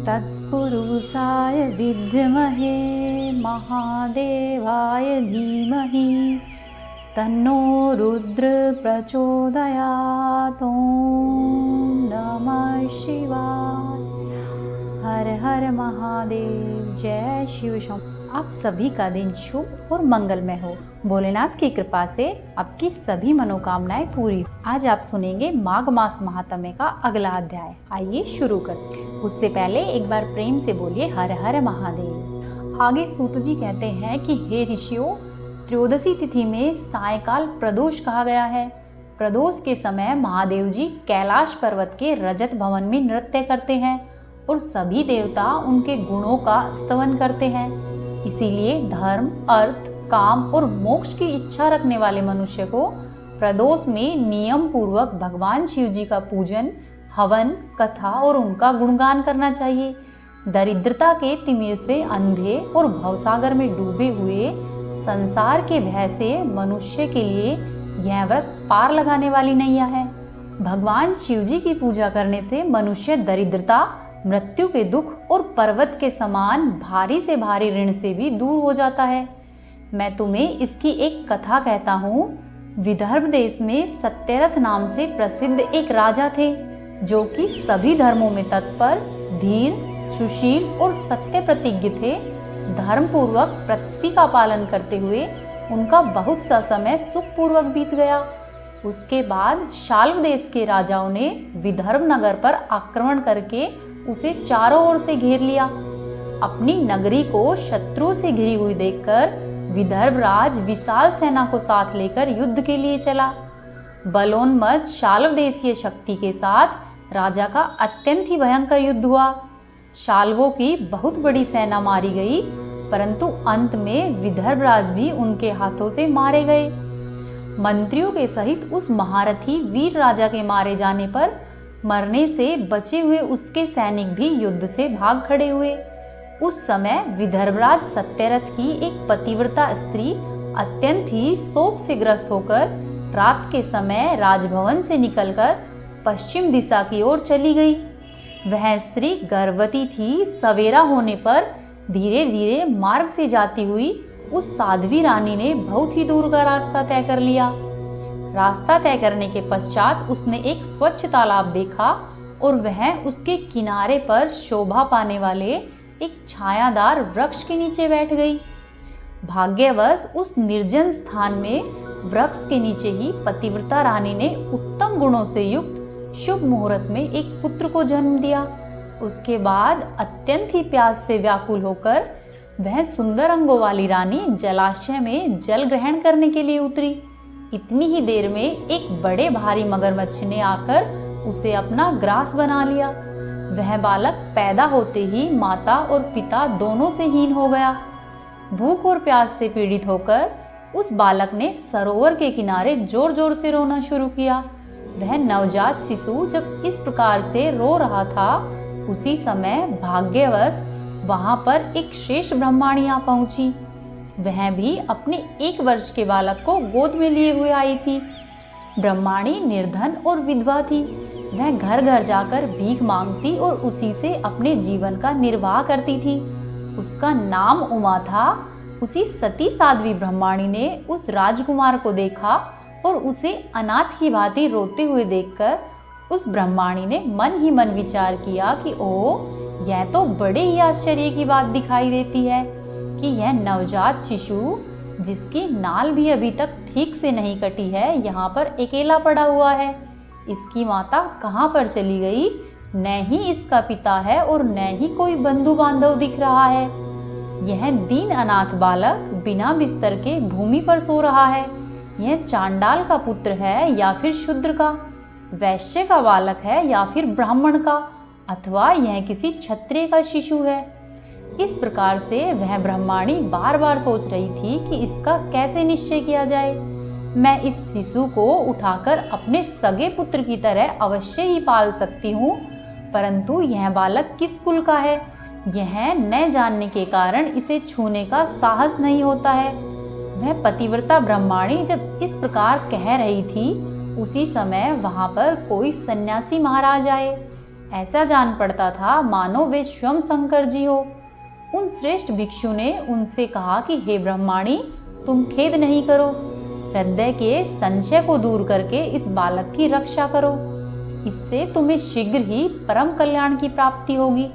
तत्पुरुषाय विद्महे महादेवाय धीमहि तन्नो रुद्र प्रचोदयात्। ॐ नमः शिवाय। हर हर महादेव। जय शिव शंभो। आप सभी का दिन शुभ और मंगलमय हो। भोलेनाथ की कृपा से आपकी सभी मनोकामनाएं पूरी हो। आज आप सुनेंगे माघ मास महात्म्य का अगला अध्याय। आइए शुरू करते हैं। उससे पहले एक बार प्रेम से बोलिए हर हर महादेव। आगे सूत जी कहते हैं कि हे ऋषियों, त्रयोदशी तिथि में सायकाल प्रदोष कहा गया है। प्रदोष के समय महादेव जी कैलाश पर्वत के रजत भवन में नृत्य करते हैं और सभी देवता उनके गुणों का स्तवन करते हैं। इसीलिए धर्म, अर्थ, काम और मोक्ष की इच्छा रखने वाले मनुष्य को प्रदोष में नियम पूर्वक भगवान शिव जी का पूजन, हवन, कथा और उनका गुणगान करना चाहिए। दरिद्रता के तिमिर से अंधे और भवसागर में डूबे हुए संसार के भय से मनुष्य के लिए यह व्रत पार लगाने वाली नैया है। भगवान शिव जी की पूजा करने से मनुष्य दरिद्रता, मृत्यु के दुख और पर्वत के समान भारी से भारी ऋण से भी दूर हो जाता है। मैं तुम्हें इसकी एक कथा कहता हूँ। विदर्भ देश में सत्यरथ नाम से प्रसिद्ध एक राजा थे, जो कि सभी धर्मों में तत्पर, धीर, सुशील और सत्य प्रतिज्ञ थे। धर्म पूर्वक पृथ्वी का पालन करते हुए उनका बहुत सा समय सुखपूर्वक बीत गया। उसके बाद शाल्व देश के राजाओं ने विदर्भ नगर पर आक्रमण करके उसे चारों ओर से घेर लिया। अपनी नगरी को शत्रुओं से घिरी हुई देखकर विदर्भ राज विशाल सेना को साथ लेकर युद्ध के लिए चला। बलोन्मत्त शाल्व देशीय शक्ति के साथ राजा का अत्यंत ही भयंकर युद्ध हुआ। शाल्वों की बहुत बड़ी सेना मारी गई, परंतु अंत में विदर्भ राज भी उनके हाथों से मारे गए। मंत्रियों के सहित उस महारथी वीर राजा के मारे जाने पर मरने से बचे हुए उसके सैनिक भी युद्ध से भाग खड़े हुए। उस समय विदर्भराज सत्यरथ की एक पतिव्रता स्त्री अत्यंत ही शोक से ग्रस्त होकर रात के समय राजभवन से निकलकर पश्चिम दिशा की ओर चली गई। वह स्त्री गर्भवती थी। सवेरा होने पर धीरे धीरे मार्ग से जाती हुई उस साध्वी रानी ने बहुत ही दूर का रास्ता तय कर लिया। रास्ता तय करने के पश्चात उसने एक स्वच्छ तालाब देखा और वह उसके किनारे पर शोभा पाने वाले एक छायादार वृक्ष के नीचे बैठ गई। भाग्यवश उस निर्जन स्थान में वृक्ष के नीचे ही पतिव्रता रानी ने उत्तम गुणों से युक्त शुभ मुहूर्त में एक पुत्र को जन्म दिया। उसके बाद अत्यंत ही प्यास से व्याकुल होकर वह सुंदर अंगों वाली रानी जलाशय में जल ग्रहण करने के लिए उतरी। इतनी ही देर में एक बड़े भारी मगरमच्छ ने आकर उसे अपना ग्रास बना लिया। वह बालक पैदा होते ही माता और पिता दोनों से हीन हो गया। भूख और प्यास से पीड़ित होकर उस बालक ने सरोवर के किनारे जोर जोर से रोना शुरू किया। वह नवजात शिशु जब इस प्रकार से रो रहा था, उसी समय भाग्यवश वहां पर एक श्रेष्ठ ब्रह्माणी आ पहुंची। वह भी अपने 1 वर्ष के बालक को गोद में लिए हुए आई थी। ब्रह्माणी निर्धन और विधवा थी। वह घर घर जाकर भीख मांगती और उसी से अपने जीवन का निर्वाह करती थी। उसका नाम उमा था। उसी सती साध्वी ब्रह्माणी ने उस राजकुमार को देखा और उसे अनाथ की भांति रोते हुए देखकर उस ब्रह्माणी ने मन ही मन विचार किया कि ओह, यह तो बड़े ही आश्चर्य की बात दिखाई देती है कि यह नवजात शिशु, जिसकी नाल भी अभी तक ठीक से नहीं कटी है, यहाँ पर अकेला पड़ा हुआ है। इसकी माता कहाँ पर चली गई? न ही इसका पिता है और न ही कोई बंधु बांधव दिख रहा है। यह दीन अनाथ बालक बिना बिस्तर के भूमि पर सो रहा है। यह चांडाल का पुत्र है या फिर शूद्र का, वैश्य का बालक है या फिर ब्राह्मण का, अथवा यह किसी क्षत्रिय का शिशु है। इस प्रकार से वह ब्रह्माणी बार बार सोच रही थी कि इसका कैसे निश्चय किया जाए। मैं इस शिशु को उठाकर अपने सगे पुत्र की तरह अवश्य ही पाल सकती हूँ, परंतु यह बालक किस कुल का है, यह न जानने के कारण इसे छूने का साहस नहीं होता है। वह पतिव्रता ब्रह्माणी जब इस प्रकार कह रही थी, उसी समय वहां पर कोई सन्यासी महाराज आए। ऐसा जान पड़ता था मानो वे स्वयं शंकर जी हो। उन श्रेष्ठ भिक्षु ने उनसे कहा कि हे ब्रह्माणी, तुम खेद नहीं करो, हृदय के संशय को दूर करके इस बालक की रक्षा करो, इससे तुम्हें शीघ्र ही परम कल्याण की प्राप्ति होगी।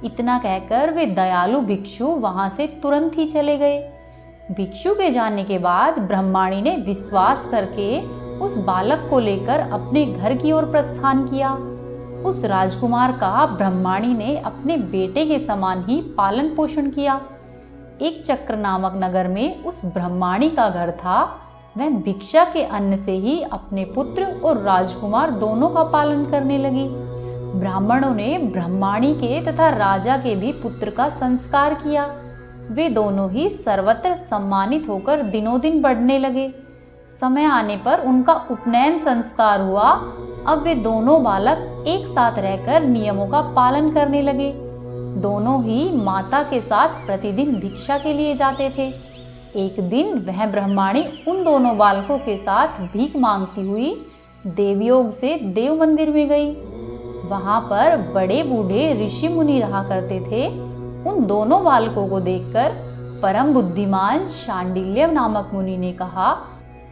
इतना कहकर वे दयालु भिक्षु वहां से तुरंत ही चले गए। भिक्षु के जाने के बाद ब्रह्माणी ने विश्वास करके उस बालक को लेकर अपने घर की ओर प्रस्थान किया। उस राजकुमार का ब्रह्माणी ने अपने बेटे के समान ही पालन पोषण किया। एक चक्र नामक नगर में उस ब्रह्माणी का घर था। वह भिक्षा के अन्न से ही अपने पुत्र और राजकुमार दोनों का पालन करने लगी। ब्राह्मणों ने ब्रह्माणी के तथा राजा के भी पुत्र का संस्कार किया। वे दोनों ही सर्वत्र सम्मानित होकर दिनों दिन बढ़ने लगे। समय आने पर उनका उपनयन संस्कार हुआ। अब वे दोनों बालक एक साथ रहकर नियमों का पालन करने लगे। दोनों ही माता के साथ प्रतिदिन भिक्षा के लिए जाते थे। एक दिन वह ब्रह्माणी उन दोनों बालकों के साथ भीख मांगती हुई देवयोग से देव मंदिर में गई। वहां पर बड़े बूढ़े ऋषि मुनि रहा करते थे। उन दोनों बालकों को देखकर परम बुद्धिमान शांडिल्य नामक मुनि ने कहा,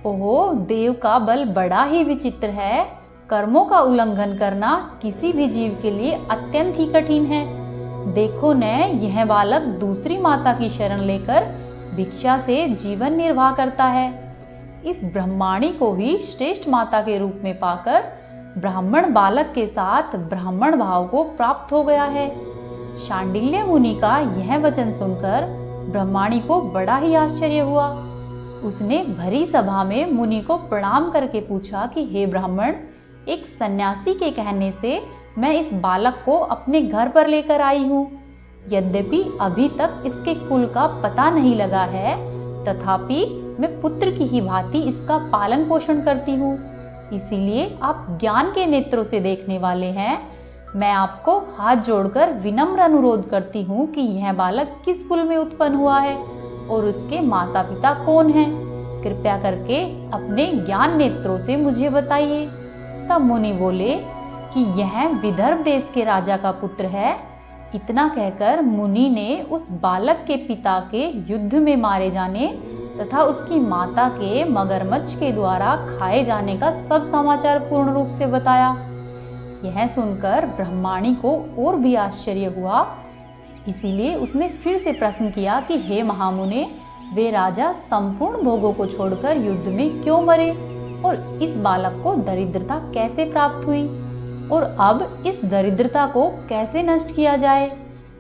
ओहो, देव का बल बड़ा ही विचित्र है। कर्मों का उल्लंघन करना किसी भी जीव के लिए अत्यंत ही कठिन है। देखो न, यह बालक दूसरी माता की शरण लेकर भिक्षा से जीवन निर्वाह करता है। इस ब्रह्माणी को ही श्रेष्ठ माता के रूप में पाकर ब्राह्मण बालक के साथ ब्राह्मण भाव को प्राप्त हो गया है। शांडिल्य मुनि का यह वचन सुनकर ब्रह्माणी को बड़ा ही आश्चर्य हुआ। उसने भरी सभा में मुनि को प्रणाम करके पूछा कि हे ब्राह्मण, एक सन्यासी के कहने से मैं इस बालक को अपने घर पर लेकर आई हूँ। यद्यपि अभी तक इसके कुल का पता नहीं लगा है, तथापि मैं पुत्र की ही भांति इसका पालन पोषण करती हूँ। इसीलिए आप ज्ञान के नेत्रों से देखने वाले हैं। मैं आपको हाथ जोड़कर विनम्र अनुरोध करती हूँ कि यह बालक किस कुल में उत्पन्न हुआ है और उसके माता पिता कौन हैं। कृपया करके अपने ज्ञान नेत्रों से मुझे बताइए। तब मुनि बोले कि यह विदर्भ देश के राजा का पुत्र है। इतना कहकर मुनि ने उस बालक के पिता के युद्ध में मारे जाने तथा उसकी माता के मगरमच्छ के द्वारा खाए जाने का सब समाचार पूर्ण रूप से बताया। यह सुनकर ब्रह्माणी को और भी आश्चर्य हुआ। इसीलिए उसने फिर से प्रश्न किया कि हे महामुने, वे राजा संपूर्ण भोगों को छोड़कर युद्ध में क्यों मरे और इस बालक को दरिद्रता कैसे प्राप्त हुई और अब इस दरिद्रता को कैसे नष्ट किया जाए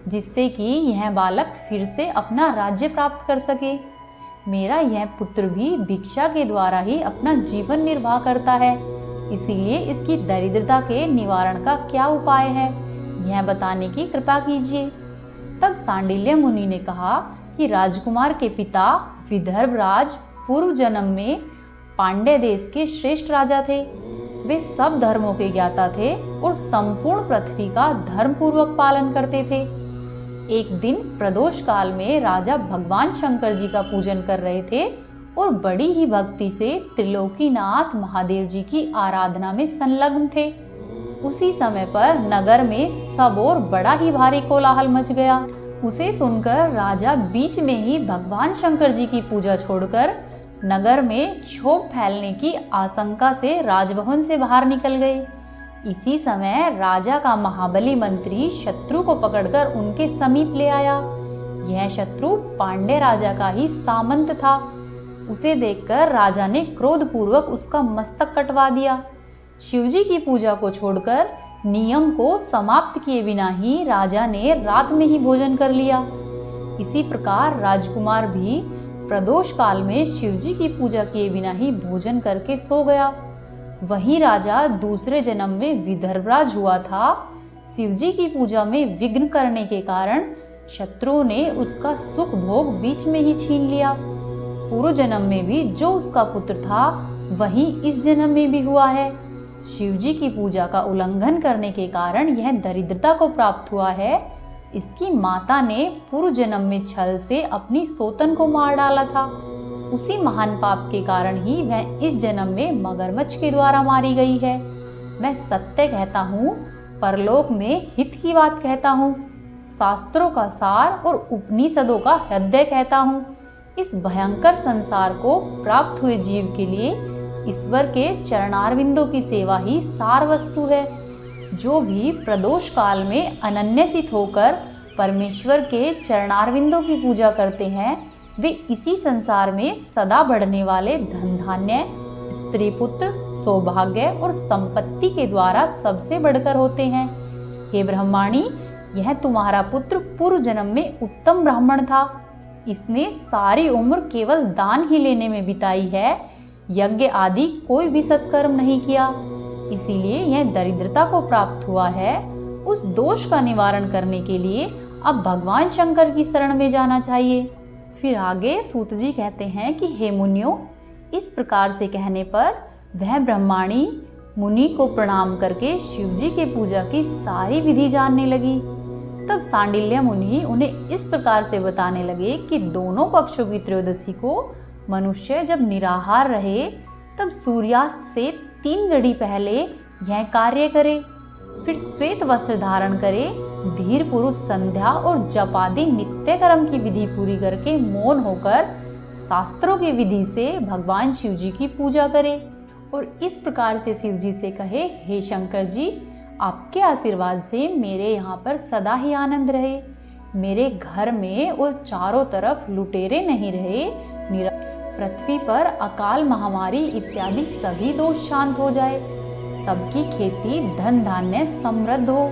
जिससे कि यह बालक फिर से अपना राज्य प्राप्त कर सके। मेरा यह पुत्र भी भिक्षा के द्वारा ही अपना जीवन निर्वाह करता है। इसीलिए इसकी दरिद्रता के निवारण का क्या उपाय है, यह बताने की कृपा कीजिए। तब सांडिल्य मुनि ने कहा कि राजकुमार के पिता विदर्भ राज पूर्व जन्म में पांड्य देश के श्रेष्ठ राजा थे। वे सब धर्मों के ज्ञाता थे और संपूर्ण पृथ्वी का धर्म पूर्वक पालन करते थे। एक दिन प्रदोष काल में राजा भगवान शंकर जी का पूजन कर रहे थे और बड़ी ही भक्ति से त्रिलोकीनाथ महादेव जी की आराधना में संलग्न थे। उसी समय पर नगर में सब ओर बड़ा ही भारी कोलाहल मच गया। उसे सुनकर राजा बीच में ही भगवान शंकर जी की पूजा छोड़कर नगर में क्षोभ फैलने की आशंका से राजभवन से बाहर निकल गए। इसी समय राजा का महाबली मंत्री शत्रु को पकड़कर उनके समीप ले आया। यह शत्रु पांड्य राजा का ही सामंत था। उसे देखकर राजा ने क्रोधपूर्वक उसका मस्तक कटवा दिया। शिवजी की पूजा को छोड़कर नियम को समाप्त किए बिना ही राजा ने रात में ही भोजन कर लिया। इसी प्रकार राजकुमार भी प्रदोष काल में शिवजी की पूजा किए बिना ही भोजन करके सो गया। वही राजा दूसरे जन्म में विदर्भराज हुआ था। शिवजी की पूजा में विघ्न करने के कारण शत्रुओं ने उसका सुख भोग बीच में ही छीन लिया। पूर्व जन्म में भी जो उसका पुत्र था वही इस जन्म में भी हुआ है। शिवजी की पूजा का उल्लंघन करने के कारण यह दरिद्रता को प्राप्त हुआ है। इसकी माता ने पूर्व जन्म में छल से अपनी सोतन को मार डाला था। उसी महान पाप के कारण ही वह इस जन्म में मगरमच्छ के द्वारा मारी गई है। मैं सत्य कहता हूँ, परलोक में हित की बात कहता हूँ, शास्त्रों का सार और उपनिषदों का हृदय कहता हूँ। इस भयंकर संसार को प्राप्त हुए जीव के लिए ईश्वर के चरणारविंदों की सेवा ही सार वस्तु है। जो भी प्रदोष काल में अनन्यचित होकर परमेश्वर के चरणारविंदों की पूजा करते हैं, वे इसी संसार में सदा बढ़ने वाले धन धान्य, स्त्री पुत्र, सौभाग्य और संपत्ति के द्वारा सबसे बढ़कर होते हैं। हे ब्रह्माणी, यह तुम्हारा पुत्र पूर्व जन्म में उत्तम ब्राह्मण था। इसने सारी उम्र केवल दान ही लेने में बिताई है, यज्ञ आदि कोई भी सत्कर्म नहीं किया, इसीलिए यह दरिद्रता को प्राप्त हुआ है। उस दोष का निवारण करने के लिए अब भगवान शंकर की शरण में जाना चाहिए। फिर आगे सूत जी कहते हैं कि हे मुनियों, इस प्रकार से कहने पर वह ब्रह्माणी मुनि को प्रणाम करके शिव जी के पूजा की सारी विधि जानने लगी। तब सांडिल्य मुनि उन्हें इस प्रकार से बताने लगे कि दोनों पक्षों की त्रयोदशी को मनुष्य जब निराहार रहे, तब सूर्यास्त से 3 घड़ी पहले यह कार्य करे, फिर श्वेत वस्त्र धारण करे, धीर पुरुष संध्या और जप आदि नित्य कर्म की विधि पूरी करके मौन होकर शास्त्रों की विधि से भगवान शिव जी की पूजा करे और इस प्रकार से शिव जी से कहे, हे शंकर जी, आपके आशीर्वाद से मेरे यहाँ पर सदा ही आनंद रहे, मेरे घर में और चारों तरफ लुटेरे नहीं रहे, पृथ्वी पर अकाल महामारी इत्यादि सभी दोष शांत हो जाए, सबकी खेती धन धान्य समृद्ध हो,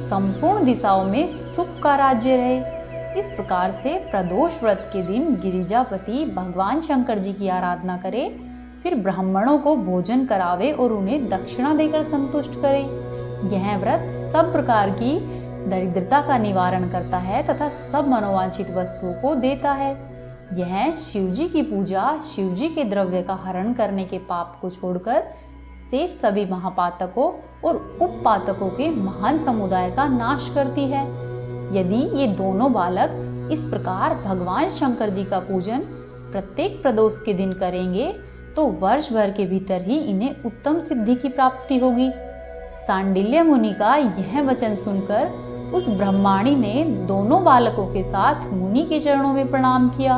संपूर्ण दिशाओं में सुख का राज्य रहे। इस प्रकार से प्रदोष व्रत के दिन गिरिजापति भगवान शंकर जी की आराधना करे, फिर ब्राह्मणों को भोजन करावे और उन्हें दक्षिणा देकर संतुष्ट करे। यह व्रत सब प्रकार की दरिद्रता का निवारण करता है तथा सब मनोवांछित वस्तुओं को देता है। यह शिवजी की पूजा शिवजी के द्रव्य का हरण करने के पाप को छोड़कर से सभी महापातकों और उपपातकों के महान समुदाय का नाश करती है। यदि ये दोनों बालक इस प्रकार भगवान शंकर जी का पूजन प्रत्येक प्रदोष के दिन करेंगे तो वर्ष भर के भीतर ही इन्हें उत्तम सिद्धि की प्राप्ति होगी। सांडिल्य मुनि का यह वचन सुनकर उस ब्रह्माणी ने दोनों बालकों के साथ मुनि के चरणों में प्रणाम किया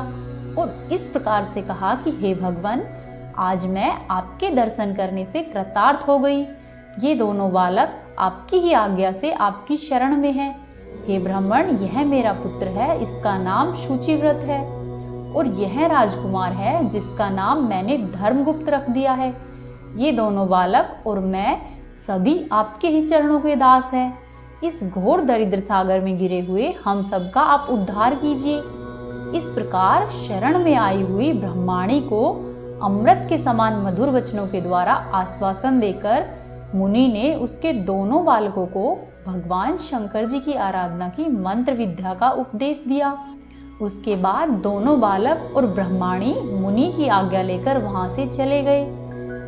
और इस प्रकार से कहा कि हे भगवान, आज मैं आपके दर्शन करने से कृतार्थ हो गई। ये दोनों बालक आपकी ही आज्ञा से आपकी शरण में हैं। हे ब्राह्मण, यह मेरा पुत्र है, इसका नाम शुचिव्रत है और यह राजकुमार है जिसका नाम मैंने धर्मगुप्त रख दिया है। ये दोनों बालक और मैं सभी आपके ही चरणों के दास हैं। इस घोर दरिद्र सागर में गिरे हुए हम सबका आप उद्धार कीजिए। इस प्रकार शरण में आई हुई ब्रह्माणी को अमृत के समान मधुर वचनों के द्वारा आश्वासन देकर मुनि ने उसके दोनों बालकों को भगवान शंकर जी की आराधना की मंत्र विद्या का उपदेश दिया। उसके बाद दोनों बालक और ब्रह्माणी मुनि की आज्ञा लेकर वहां से चले गए।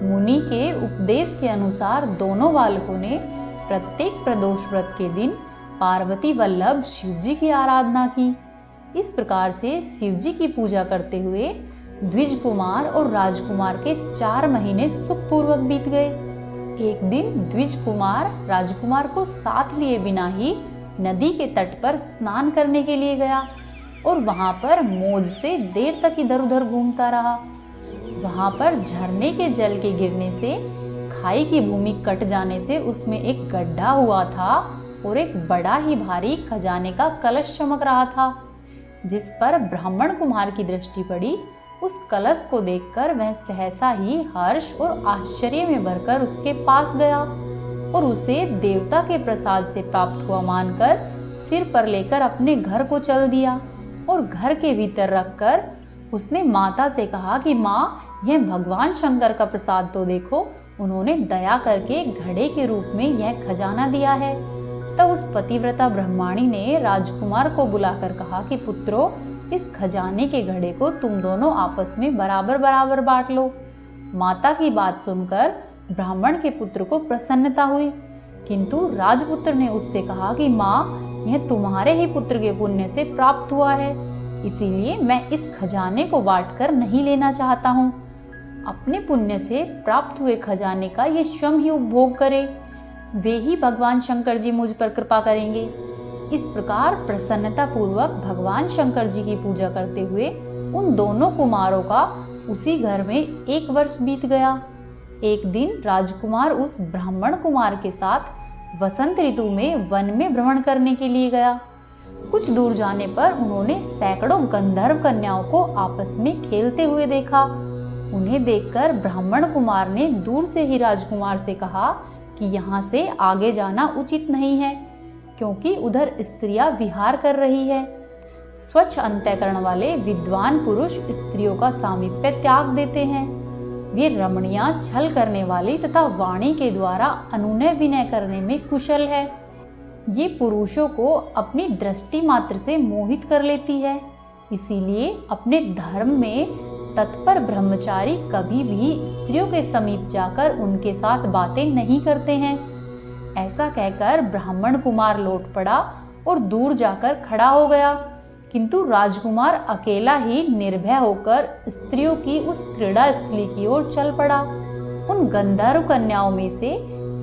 मुनि के उपदेश के अनुसार दोनों बालकों ने प्रत्येक प्रदोष व्रत के दिन पार्वती वल्लभ शिवजी की आराधना की। इस प्रकार से शिवजी की पूजा करते हुए द्विज कुमार और राजकुमार के 4 महीने सुखपूर्वक बीत गए। एक दिन द्विज कुमार राजकुमार को साथ लिए बिना ही नदी के तट पर स्नान करने के लिए गया और वहां पर मौज से देर तक इधर उधर घूमता रहा। वहां पर झरने के जल के गिरने से खाई की भूमि कट जाने से उसमें एक गड्ढा हुआ था और एक बड़ा ही भारी खजाने का कलश चमक रहा था, जिस पर ब्राह्मण कुमार की दृष्टि पड़ी। उस कलश को देखकर वह सहसा ही हर्ष और आश्चर्य में भरकर उसके पास गया और उसे देवता के प्रसाद से प्राप्त हुआ मानकर सिर पर लेकर अपने घर को चल दिया और घर के भीतर रखकर उसने माता से कहा कि माँ, यह भगवान शंकर का प्रसाद तो देखो, उन्होंने दया करके घड़े के रूप में यह खजाना दिया है। तब उस पतिव्रता ब्रह्माणी ने राजकुमार को बुलाकर कहा कि पुत्रो, इस खजाने के घड़े को तुम दोनों आपस में बराबर बराबर बांट लो। माता की बात सुनकर ब्राह्मण के पुत्र को प्रसन्नता हुई, किंतु राजपुत्र ने उससे कहा कि माँ, यह तुम्हारे ही पुत्र के पुण्य से प्राप्त हुआ है, इसीलिए मैं इस खजाने को बांटकर नहीं लेना चाहता हूँ। अपने पुण्य से प्राप्त हुए खजाने का ये स्वयं ही उपभोग करे। वे ही भगवान शंकर जी मुझ पर कृपा करेंगे। इस प्रकार प्रसन्नता पूर्वक भगवान शंकर जी की पूजा करते हुए उन दोनों कुमारों का उसी घर में 1 वर्ष बीत गया। एक दिन राजकुमार उस ब्राह्मण कुमार के साथ वसंत ऋतु में वन में भ्रमण करने के लिए गया। कुछ दूर जाने पर उन्होंने सैकड़ों गंधर्व कन्याओं को आपस में खेलते हुए देखा। उन्हें देखकर ब्राह्मण कुमार ने दूर से ही राजकुमार से कहा कि यहाँ से आगे जाना उचित नहीं है, क्योंकि उधर स्त्रियां विहार कर रही है। स्वच्छ अंतःकरण वाले विद्वान पुरुष स्त्रियों का सामीप्य त्याग देते हैं। वे रमणियां छल करने वाली तथा वाणी के द्वारा अनुनय विनय करने में कुशल है। ये पुरुषों को अपनी दृष्टि मात्र से मोहित कर लेती है। इसीलिए अपने धर्म में तत्पर ब्रह्मचारी कभी भी स्त्रियों के समीप जाकर उनके साथ बातें नहीं करते हैं। ऐसा कहकर ब्राह्मण कुमार लौट पड़ा और दूर जाकर खड़ा हो गया, किंतु राजकुमार अकेला ही निर्भय होकर स्त्रियों की उस क्रीड़ा स्थली की ओर चल पड़ा। उन गंधर्व कन्याओं में से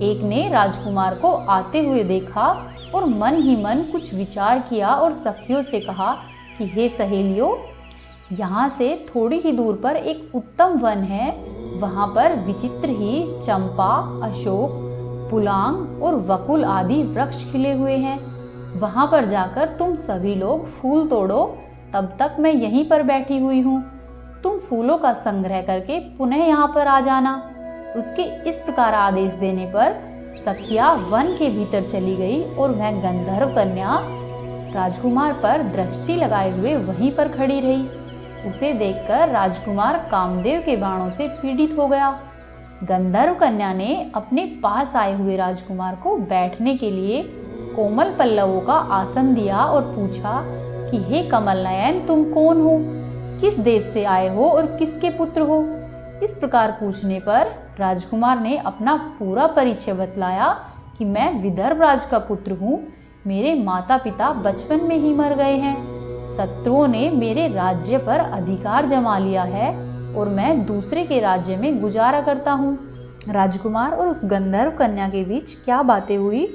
एक ने राजकुमार को आते हुए देखा और मन ही मन कुछ विचार किया और सखियों से कहा कि हे सहेलियों, यहाँ से थोड़ी ही दूर पर एक उत्तम वन है। वहाँ पर विचित्र ही चंपा, अशोक, पुलांग और वकुल आदि वृक्ष खिले हुए हैं। वहाँ पर जाकर तुम सभी लोग फूल तोड़ो, तब तक मैं यहीं पर बैठी हुई हूँ। तुम फूलों का संग्रह करके पुनः यहाँ पर आ जाना। उसके इस प्रकार आदेश देने पर सखिया वन के भीतर चली गई और वह गंधर्व कन्या राजकुमार पर दृष्टि लगाए हुए वहीं पर खड़ी रही। उसे देखकर राजकुमार कामदेव के बाणों से पीड़ित हो गया। गंधर्व कन्या ने अपने पास आए हुए राजकुमार को बैठने के लिए कोमल पल्लवों का आसन दिया और पूछा कि हे कमल नयन, तुम कौन हो, किस देश से आए हो और किसके पुत्र हो। इस प्रकार पूछने पर राजकुमार ने अपना पूरा परिचय बतलाया कि मैं विदर्भ राज का पुत्र हूँ। मेरे माता पिता बचपन में ही मर गए हैं। शत्रुओं ने मेरे राज्य पर अधिकार जमा लिया है और मैं दूसरे के राज्य में गुजारा करता हूँ। राजकुमार और उस गंधर्व कन्या के बीच क्या बातें हुई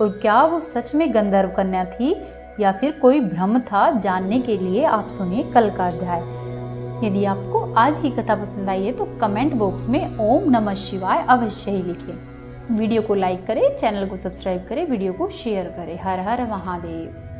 और क्या वो सच में गंधर्व कन्या थी या फिर कोई भ्रम था, जानने के लिए आप सुनिए कल का अध्याय। यदि आपको आज की कथा पसंद आई है तो कमेंट बॉक्स में ओम नमः शिवाय अवश्य ही लिखें। वीडियो को लाइक करें, चैनल को सब्सक्राइब करें, वीडियो को शेयर करें। हर हर महादेव।